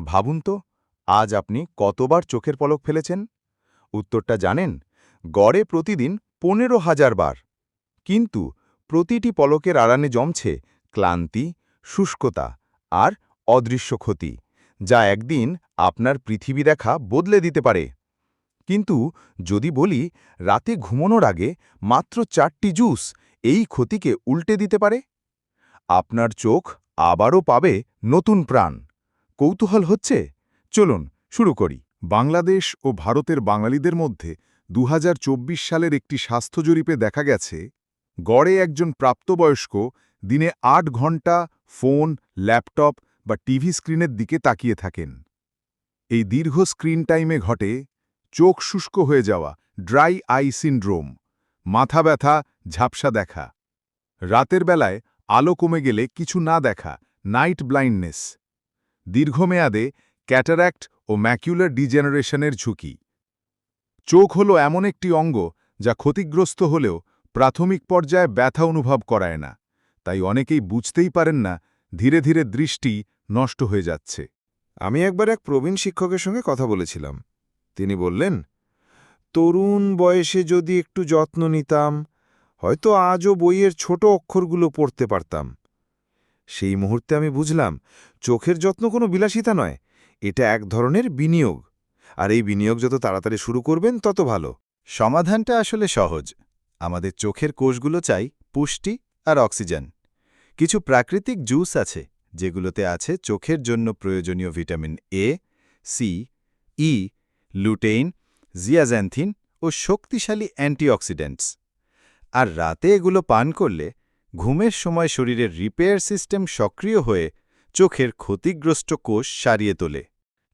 ভাবুন তো, আজ আপনি কতবার চোখের পলক ফেলেছেন? উত্তরটা জানেন? গড়ে প্রতিদিন ১৫,০০০ বার। কিন্তু প্রতিটি পলকের আড়ালে জমছে ক্লান্তি, শুষ্কতা আর অদৃশ্য ক্ষতি, যা একদিন আপনার পৃথিবী দেখা বদলে দিতে পারে। কিন্তু যদি বলি রাতে ঘুমানোর আগে মাত্র ৪টি জুস এই ক্ষতিকে উল্টে দিতে পারে, আপনার চোখ আবারও পাবে নতুন প্রাণ। কৌতূহল হচ্ছে? চলুন শুরু করি। বাংলাদেশ ও ভারতের বাঙালিদের মধ্যে ২০২৪ সালের একটি স্বাস্থ্য জরিপে দেখা গেছে, গড়ে একজন প্রাপ্তবয়স্ক দিনে ৮ ঘন্টা ফোন, ল্যাপটপ বা টিভি স্ক্রিনের দিকে তাকিয়ে থাকেন। এই দীর্ঘ স্ক্রিন টাইমে ঘটে চোখ শুষ্ক হয়ে যাওয়া, ড্রাই আই সিন্ড্রোম, মাথা ব্যথা, ঝাপসা দেখা, রাতের বেলায় আলো কমে গেলে কিছু না দেখা, নাইট ব্লাইন্ডনেস, দীর্ঘমেয়াদে ক্যাটারাক্ট ও ম্যাকুলার ডিজেনারেশনের ঝুঁকি। চোখ হলো এমন একটি অঙ্গ যা ক্ষতিগ্রস্ত হলেও প্রাথমিক পর্যায়ে ব্যথা অনুভব করায় না, তাই অনেকেই বুঝতেই পারেন না ধীরে ধীরে দৃষ্টি নষ্ট হয়ে যাচ্ছে। আমি একবার এক প্রবীণ শিক্ষকের সঙ্গে কথা বলেছিলাম। তিনি বললেন, তরুণ বয়সে যদি একটু যত্ন নিতাম, হয়তো আজও বইয়ের ছোট অক্ষরগুলো পড়তে পারতাম। সেই মুহূর্তে আমি বুঝলাম, চোখের যত্ন কোনো বিলাসিতা নয়, এটা এক ধরনের বিনিয়োগ। আর এই বিনিয়োগ যত তাড়াতাড়ি শুরু করবেন তত ভালো। সমাধানটা আসলে সহজ। আমাদের চোখের কোষগুলো চাই পুষ্টি আর অক্সিজেন। কিছু প্রাকৃতিক জুস আছে যেগুলোতে আছে চোখের জন্য প্রয়োজনীয় vitamin A, C, E, lutein, zeaxanthin ও শক্তিশালী অ্যান্টিঅক্সিডেন্টস। আর রাতে এগুলো পান করলে ঘুমের সময় শরীরের রিপেয়ার সিস্টেম সক্রিয় হয়ে চোখের ক্ষতিগ্রস্ত কোষ সারিয়ে তোলে।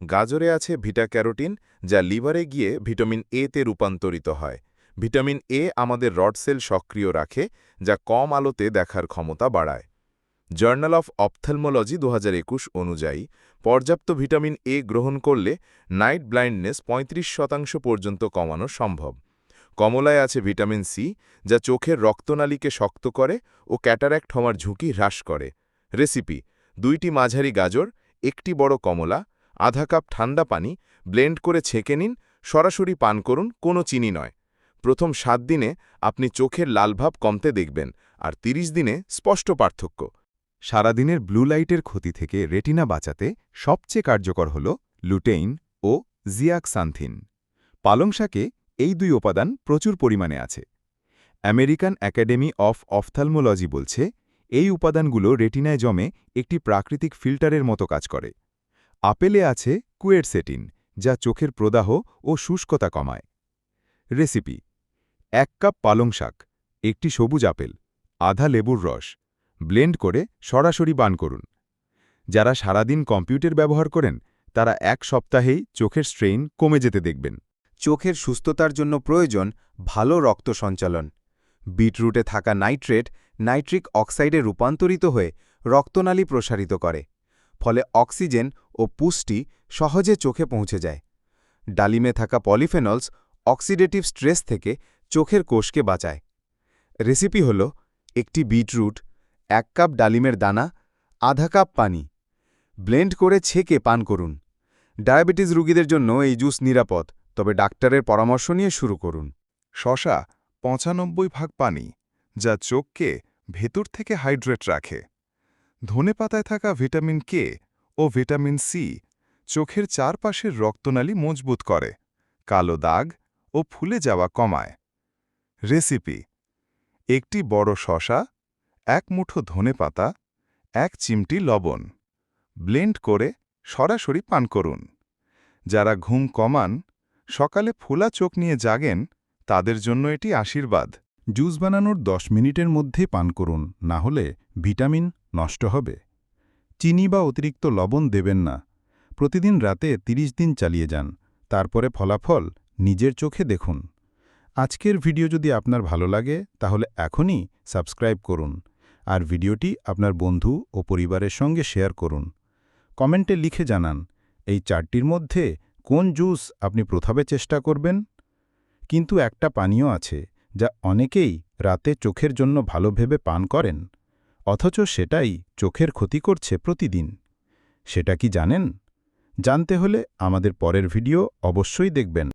গাজরে আছে ভিটা ক্যারোটিন, যা লিভারে গিয়ে ভিটামিন এতে রূপান্তরিত হয়। ভিটামিন এ আমাদের রড সেল সক্রিয় রাখে, যা কম আলোতে দেখার ক্ষমতা বাড়ায়। জার্নাল অফ অপথ্যালমোলজি ২০২১ অনুযায়ী পর্যাপ্ত ভিটামিন এ গ্রহণ করলে নাইট ব্লাইন্ডনেস ৩৫% পর্যন্ত কমানো সম্ভব। কমলায় আছে ভিটামিন সি, যা চোখের রক্তনালীকে শক্ত করে ও ক্যাটারাক্ট হওয়ার ঝুঁকি হ্রাস করে। রেসিপি: ২টি মাঝারি গাজর, ১টি বড় কমলা, আধা কাপ ঠান্ডা পানি, ব্লেন্ড করে ছেঁকে নিন, সরাসরি পান করুন, কোনো চিনি নয়। প্রথম ৭ দিনে আপনি চোখের লালভাব কমতে দেখবেন, আর ৩০ দিনে স্পষ্ট পার্থক্য। সারাদিনের ব্লু লাইটের ক্ষতি থেকে রেটিনা বাঁচাতে সবচেয়ে কার্যকর হল লুটেইন ও জিয়াক্সান্থিন। পালং শাকে এই দুই উপাদান প্রচুর পরিমাণে আছে। আমেরিকান একাডেমি অফ অপথ্যালমোলজি বলছে, এই উপাদানগুলো রেটিনায় জমে একটি প্রাকৃতিক ফিল্টারের মতো কাজ করে। আপেলে আছে কুয়েরসেটিন, যা চোখের প্রদাহ ও শুষ্কতা কমায়। রেসিপি: ১ কাপ পালং শাক, ১টি সবুজ আপেল, আধা লেবুর রস, ব্লেন্ড করে সরাসরি পান করুন। যারা সারাদিন কম্পিউটার ব্যবহার করেন তারা ১ সপ্তাহেই চোখের স্ট্রেইন কমে যেতে দেখবেন। চোখের সুস্থতার জন্য প্রয়োজন ভালো রক্ত সঞ্চালন। বিটরুটে থাকা নাইট্রেট নাইট্রিক অক্সাইডে রূপান্তরিত হয়ে রক্তনালী প্রসারিত করে, ফলে অক্সিজেন ও পুষ্টি সহজে চোখে পৌঁছে যায়। ডালিমে থাকা পলিফেনলস অক্সিডেটিভ স্ট্রেস থেকে চোখের কোষকে বাঁচায়। রেসিপি হল: ১টি বিটরুট, ১ কাপ ডালিমের দানা, আধা কাপ পানি, ব্লেন্ড করে ছেঁকে পান করুন। ডায়াবেটিস রোগীদের জন্য এই জুস নিরাপদ, তবে ডাক্তারের পরামর্শ নিয়ে শুরু করুন। শশা ৯৫% পানি, যা চোখকে ভেতর থেকে হাইড্রেট রাখে। ধনেপাতায় থাকা ভিটামিন কে ও ভিটামিন সি চোখের চারপাশের রক্তনালী মজবুত করে, কালো দাগ ও ফুলে যাওয়া কমায়। রেসিপি: ১টি বড় শশা, ১ মুঠো ধনেপাতা, ১ চিমটি লবণ, ব্লেন্ড করে সরাসরি পান করুন। যারা ঘুম কমান, সকালে ফোলা চোখ নিয়ে জাগেন, তাদের জন্য এটি আশীর্বাদ। জুস বানানোর ১০ মিনিটের মধ্যেই পান করুন, না হলে ভিটামিন নষ্ট হবে। চিনি বা অতিরিক্ত লবণ দেবেন না। প্রতিদিন রাতে ৩০ দিন চালিয়ে যান, তারপরে ফলাফল নিজের চোখে দেখুন। আজকের ভিডিও যদি আপনার ভালো লাগে তাহলে এখনই সাবস্ক্রাইব করুন, আর ভিডিওটি আপনার বন্ধু ও পরিবারের সঙ্গে শেয়ার করুন। কমেন্টে লিখে জানান এই ৪টির মধ্যে কোন জুস আপনি প্রথমে চেষ্টা করবেন। কিন্তু একটা পানীয় আছে যা অনেকেই রাতে চোখের জন্য ভালো ভেবে পান করেন, অথচ সেটাই চোখের ক্ষতি করছে প্রতিদিন। সেটা কি জানেন? জানতে হলে আমাদের পরের ভিডিও অবশ্যই দেখবেন।